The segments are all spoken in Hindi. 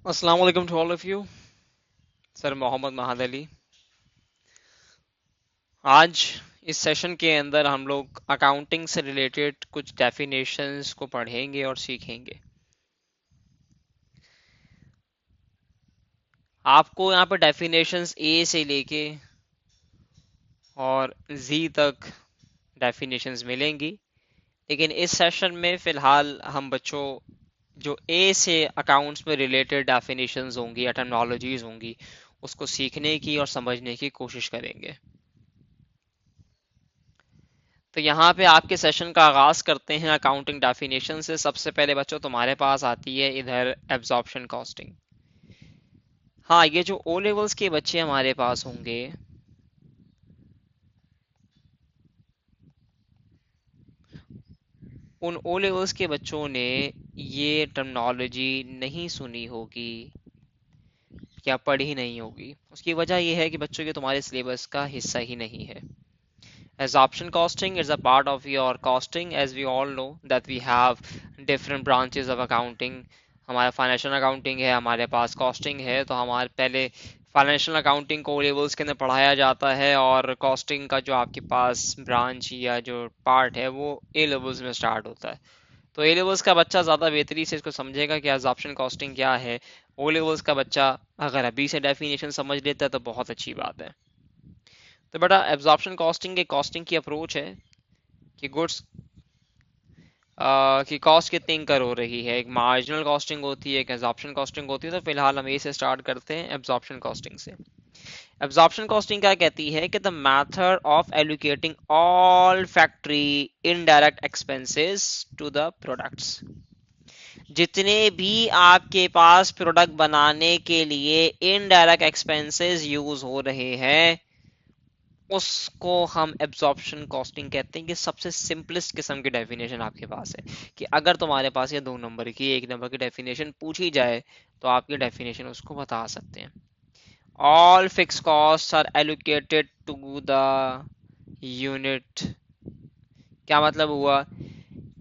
अस्सलाम वालेकुम to all of you. Sir Mohammad Mahad Ali. आज इस सेशन के अंदर हम लोग अकाउंटिंग से रिलेटेड कुछ डेफिनेशंस को पढ़ेंगे और सीखेंगे। आपको यहाँ पर डेफिनेशंस ए से लेके और जी तक डेफिनेशंस मिलेंगी, लेकिन इस सेशन में फिलहाल हम बच्चों जो ए से अकाउंट्स में रिलेटेड डेफिनेशंस होंगी या टर्मिनोलॉजीज होंगी उसको सीखने की और समझने की कोशिश करेंगे। तो यहाँ पे आपके सेशन का आगाज करते हैं अकाउंटिंग डेफिनेशन से। सबसे पहले बच्चों तुम्हारे पास आती है इधर एब्जॉर्प्शन कॉस्टिंग। हाँ, ये जो ओ लेवल्स के बच्चे हमारे पास होंगे, उन ओ लेवल्स के बच्चों ने ये टर्मिनोलॉजी नहीं सुनी होगी या पढ़ी नहीं होगी। उसकी वजह यह है कि बच्चों के तुम्हारे सिलेबस का हिस्सा ही नहीं है। Absorption costing is a part of your costing, as we all know that we have different branches of accounting. हमारा फाइनेंशियल अकाउंटिंग है, हमारे पास कॉस्टिंग है। तो हमारे पहले फाइनेंशियल अकाउंटिंग को लेवल्स के अंदर पढ़ाया जाता है और कॉस्टिंग का जो आपके पास ब्रांच या जो पार्ट है वो ए लेवल्स में स्टार्ट होता है। तो ए लेवल्स का बच्चा ज़्यादा बेहतरी से इसको समझेगा कि एब्जॉर्प्शन कॉस्टिंग क्या है। ओ लेवल्स का बच्चा अगर अभी से डेफिनेशन समझ लेता है तो बहुत अच्छी बात है। तो बेटा, एब्जॉर्प्शन कॉस्टिंग एक कॉस्टिंग की अप्रोच है कि गुड्स की कॉस्ट कितनी इंकर हो रही है। एक मार्जिनल कॉस्टिंग होती है, एक एब्जॉर्प्शन कॉस्टिंग होती है। तो फिलहाल हम ए से स्टार्ट करते हैं एब्जॉर्प्शन कॉस्टिंग से। एब्जॉर्प्शन कॉस्टिंग क्या कहती है कि the method of allocating all factory indirect expenses to the products. जितने भी आपके पास प्रोडक्ट बनाने के लिए इनडायरेक्ट एक्सपेंसेस यूज हो रहे हैं उसको हम एब्जॉर्प्शन कॉस्टिंग कहते हैं। कि सबसे सिंपलेस्ट किस्म की डेफिनेशन आपके पास है कि अगर तुम्हारे पास ये दो नंबर की एक नंबर की डेफिनेशन पूछी जाए तो आप ये डेफिनेशन उसको बता सकते हैं। All fix cost are allocated to the unit. क्या मतलब हुआ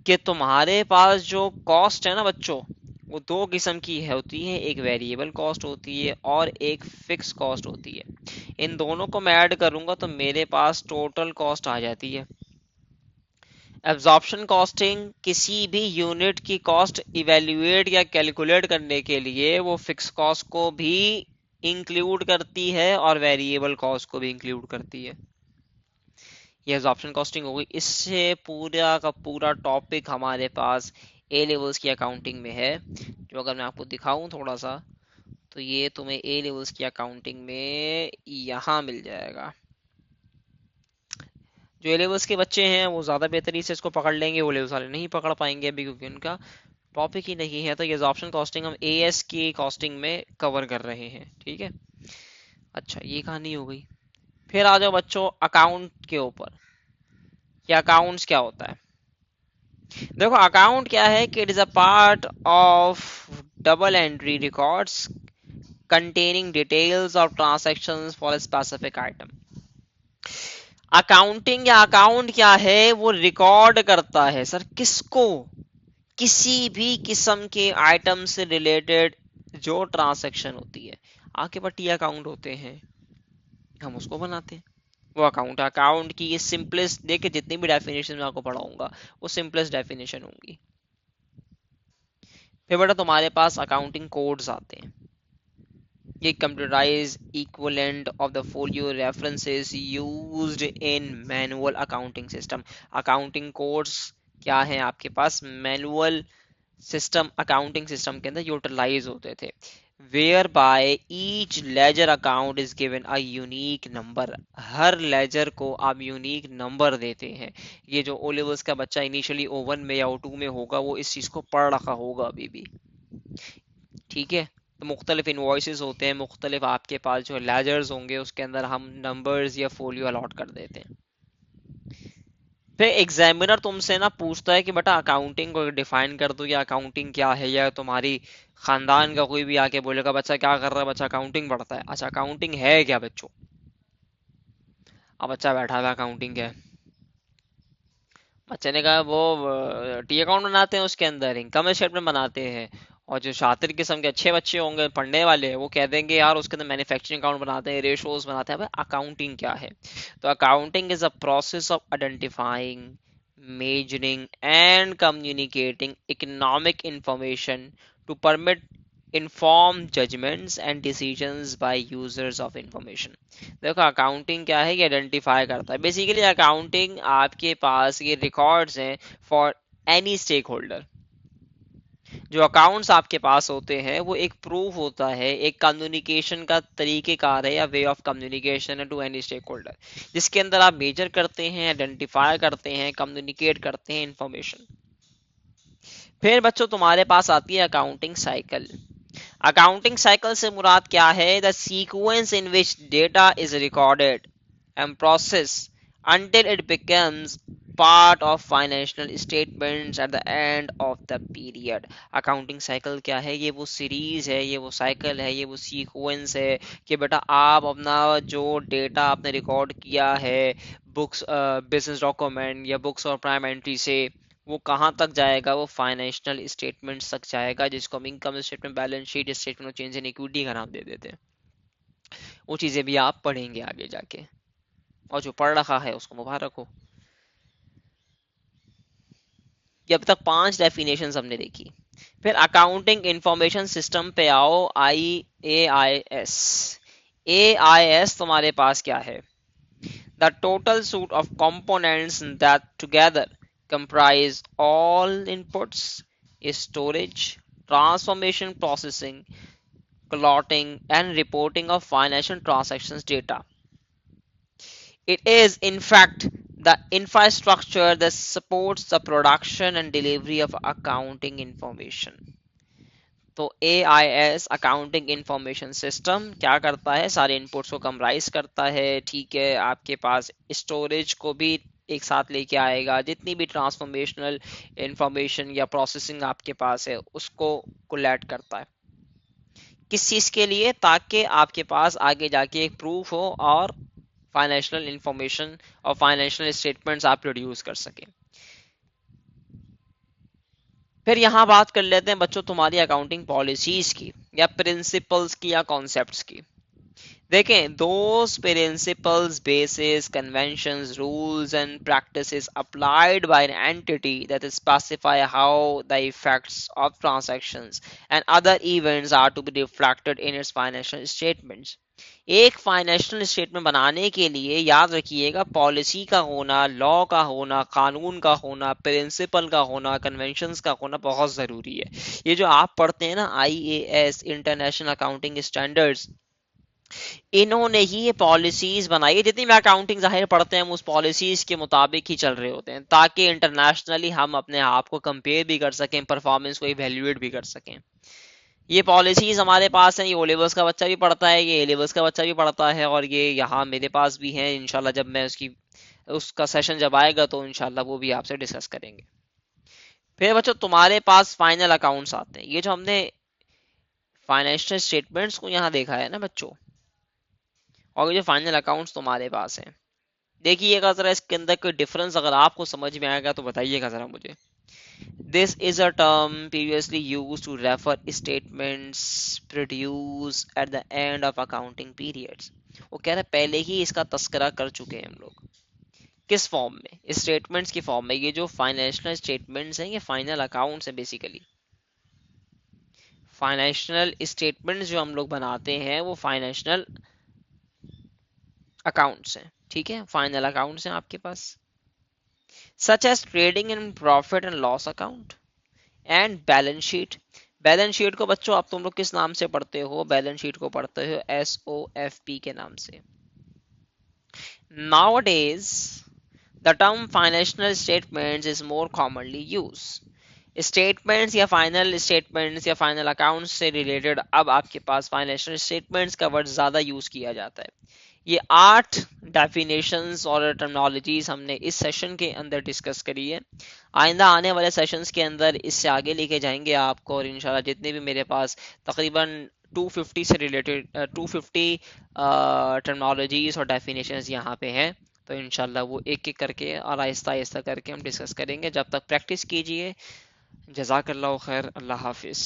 कि तुम्हारे पास जो कॉस्ट है ना बच्चों, वो दो किस्म की है होती है। एक वेरिएबल कॉस्ट होती है और एक फिक्स कॉस्ट होती है। इन दोनों को मैं ऐड करूंगा तो मेरे पास टोटल कॉस्ट आ जाती है। एब्जॉर्प्शन कॉस्टिंग किसी भी यूनिट की कॉस्ट इवेल्युएट या कैलकुलेट करने के लिए वो फिक्स कॉस्ट को भी इंक्लूड करती है और वेरिएबल कॉस्ट को भी इंक्लूड करती है। ये एब्जॉर्प्शन कॉस्टिंग हो गई। इससे पूरा का पूरा टॉपिक हमारे पास ए लेवल्स की अकाउंटिंग में है, जो अगर मैं आपको दिखाऊं थोड़ा सा तो ये तुम्हें ए लेवल्स की अकाउंटिंग में यहाँ मिल जाएगा। जो ए लेवल्स के बच्चे हैं वो ज़्यादा बेहतरी से इसको पकड़ लेंगे, वो लेवल्स वाले नहीं पकड़ पाएंगे अभी क्योंकि उनका टॉपिक ही नहीं है। तो ये ऑप्शन कॉस्टिंग हम ए एस की कॉस्टिंग में कवर कर रहे हैं, ठीक है। अच्छा, ये कहानी हो गई। फिर आ जाओ बच्चों अकाउंट के ऊपर कि अकाउंट्स क्या होता है। देखो, अकाउंट क्या है कि it is a part of double entry records containing details of transactions for a specific item। Accounting या अकाउंट क्या है, वो रिकॉर्ड करता है सर किसको, किसी भी किस्म के आइटम से रिलेटेड जो ट्रांसैक्शन होती है। आपके पास टी अकाउंट होते हैं, हम उसको बनाते हैं। वो अकाउंट अकाउंट की ये सिंपलेस्ट, देखिए जितनी भी डेफिनेशन मैं आपको पढ़ाऊंगा वो सिंपलेस्ट डेफिनेशन होंगी। फिर बेटा तुम्हारे पास अकाउंटिंग कोड्स आते हैं। ये computerise equivalent of the folio references used in manual accounting system. Accounting codes क्या है आपके पास, मैनुअल सिस्टम अकाउंटिंग सिस्टम के अंदर यूटिलाइज होते थे। Whereby each ledger account is given a unique number. हर लेजर को आप यूनिक नंबर देते हैं। ये जो ओ लेवल्स का बच्चा इनिशियली O1 में या O2 में होगा वो इस चीज को पढ़ रखा होगा अभी भी, ठीक है। तो मुख्तलिफ इन्वॉइसेस होते हैं, मुख्तलिफ आपके पास जो लेजर्स होंगे उसके अंदर हम नंबर्स या फोलियो अलॉट कर देते हैं। फिर एग्जामिनर तुमसे ना पूछता है कि बेटा अकाउंटिंग को डिफाइन कर दो या अकाउंटिंग क्या है, या तुम्हारी खानदान का कोई भी आके बोलेगा बच्चा क्या कर रहा है, बच्चा अकाउंटिंग पढ़ता है। अच्छा, अकाउंटिंग है क्या बच्चों। अब बच्चा बैठा हुआ अकाउंटिंग है, बच्चे ने कहा वो टी अकाउंट बनाते हैं, उसके अंदर इनकम स्टेटमेंट बनाते हैं और जो शातिर किस्म के अच्छे बच्चे होंगे पढ़ने वाले, वो कह देंगे यार उसके अंदर मैन्युफैक्चरिंग अकाउंट बनाते हैं, रेशोज बनाते हैं। भाई अकाउंटिंग क्या है? तो accounting is a process of identifying, measuring and communicating economic information to permit informed judgments and decisions by users of information। देखो अकाउंटिंग क्या है, ये आइडेंटिफाई करता है। बेसिकली अकाउंटिंग आपके पास ये रिकॉर्ड्स हैं फॉर एनी स्टेक होल्डर। जो अकाउंट्स आपके पास होते हैं वो एक प्रूफ होता है, एक कम्युनिकेशन का तरीकेकार है या वे ऑफ कम्युनिकेशन है टू एनी स्टेक होल्डर, जिसके अंदर आप मेजर करते हैं, आइडेंटिफाई करते हैं, कम्युनिकेट करते हैं इंफॉर्मेशन। फिर बच्चों तुम्हारे पास आती है अकाउंटिंग साइकिल। अकाउंटिंग साइकिल से मुराद क्या है? The sequence in which data is recorded and process until it becomes part of financial statements at the end of the period। Accounting cycle क्या है? ये वो सीरीज है, ये वो साइकिल है, ये वो सीक्वेंस है कि बेटा आप अपना जो डेटा आपने रिकॉर्ड किया है बुक्स, बिजनेस डॉक्यूमेंट या बुक्स और प्राइम एंट्री से, वो कहाँ तक जाएगा? वो फाइनेंशियल स्टेटमेंट्स तक जाएगा, जिसको हम income statement, balance sheet, statement of change in equity का नाम दे देते हैं। वो चीज़ें भी आप पढ़ेंगे आगे जाके, और जो पढ़ रखा है उसको मुबारक हो। ये अब तक 5 डेफिनेशंस हमने देखी। फिर अकाउंटिंग इंफॉर्मेशन सिस्टम पे आओ, IAIS। AIS तुम्हारे पास क्या है? The total suit of components that together comprise all inputs, storage, transformation, processing, clotting and reporting of financial transactions data। It is, in fact, the infrastructure that supports the production and delivery of accounting information। तो AIS अकाउंटिंग इंफॉर्मेशन सिस्टम क्या करता है? सारे इनपुट्स को कंप्राइज करता है, ठीक है, आपके पास स्टोरेज को भी एक साथ लेके आएगा, जितनी भी ट्रांसफॉर्मेशनल इंफॉर्मेशन या प्रोसेसिंग आपके पास है उसको कोलैट करता है। किस चीज के लिए? ताकि आपके पास आगे जाके एक प्रूफ हो और फाइनेंशियल इंफॉर्मेशन और फाइनेंशियल स्टेटमेंट्स आप प्रोड्यूस कर सकें। फिर यहां बात कर लेते हैं बच्चों तुम्हारी अकाउंटिंग पॉलिसीज की या प्रिंसिपल्स की या कॉन्सेप्ट्स की। देखें, those principles, bases, conventions, rules and practices applied by an entity that specify how the effects of transactions and other events are to be reflected in its financial statements। एक फाइनेंशियल स्टेटमेंट बनाने के लिए याद रखिएगा, पॉलिसी का होना, लॉ का होना, कानून का होना, प्रिंसिपल का होना, कन्वेंशंस का होना बहुत ज़रूरी है। ये जो आप पढ़ते हैं ना, IAS, इंटरनेशनल अकाउंटिंग स्टैंडर्ड्स, इन्होंने ही ये पॉलिसीज बनाई है। जितनी भी अकाउंटिंग जाहिर पढ़ते हैं हम उस पॉलिसीज के मुताबिक ही चल रहे होते हैं, ताकि इंटरनेशनली हम अपने आप को कंपेयर भी कर सकें, परफॉर्मेंस को इवेल्युएट भी कर सकें। ये पॉलिसीज हमारे पास हैं, ये ओ लेवल्स का बच्चा भी पढ़ता है, ये ए लेवल्स का बच्चा भी पढ़ता है, और ये यहाँ मेरे पास भी है। इंशाल्लाह जब मैं उसका सेशन जब आएगा तो इंशाल्लाह वो भी आपसे डिस्कस करेंगे। फिर बच्चों तुम्हारे पास फाइनल अकाउंट्स आते हैं। ये जो हमने फाइनेंशियल स्टेटमेंट्स को यहाँ देखा है ना बच्चों, और ये जो फाइनल अकाउंट्स तुम्हारे पास हैं, देखिएगा जरा इसके अंदर कोई डिफरेंस अगर आपको समझ में आएगा तो बताइएगा जरा मुझे। This is a term previously used to refer statements produced at the end of accounting periods। वो कह रहा है पहले ही इसका तस्करा कर चुके हैं हम लोग। किस फॉर्म में? स्टेटमेंट्स की फॉर्म में। ये जो फाइनेंशियल स्टेटमेंट्स हैं ये फाइनल अकाउंट्स हैं। बेसिकली फाइनेंशियल स्टेटमेंट्स जो हम लोग बनाते हैं वो फाइनेंशियल अकाउंट्स हैं, ठीक है, फाइनल अकाउंट्स हैं आपके पास। Such as trading in profit and loss account and balance sheet. Balance sheet को बच्चों आप तुम लोग किस नाम से पढ़ते हो? बैलेंस शीट को पढ़ते हो SOFP के नाम से। Nowadays, the term financial statements is more commonly used। Statements या फाइनल स्टेटमेंट्स या फाइनल अकाउंट्स से रिलेटेड अब आपके पास फाइनेंशियल स्टेटमेंट्स का वर्ड ज्यादा यूज किया जाता है। ये 8 डेफिनेशंस और टर्मिनोलॉजीज हमने इस सेशन के अंदर डिस्कस करी है। आइंदा आने वाले सेशंस के अंदर इससे आगे लेके जाएंगे आपको, और इंशाल्लाह जितने भी मेरे पास तकरीबन 250 से रिलेटेड 250 टर्मिनोलॉजीज और डेफिनेशंस यहाँ पे हैं, तो इंशाल्लाह वो एक एक करके और आहिस्ता आहिस्ता करके हम डिस्कस करेंगे। जब तक प्रैक्टिस कीजिए, जज़ाकल्लाहु खैर, अल्लाह हाफिज़।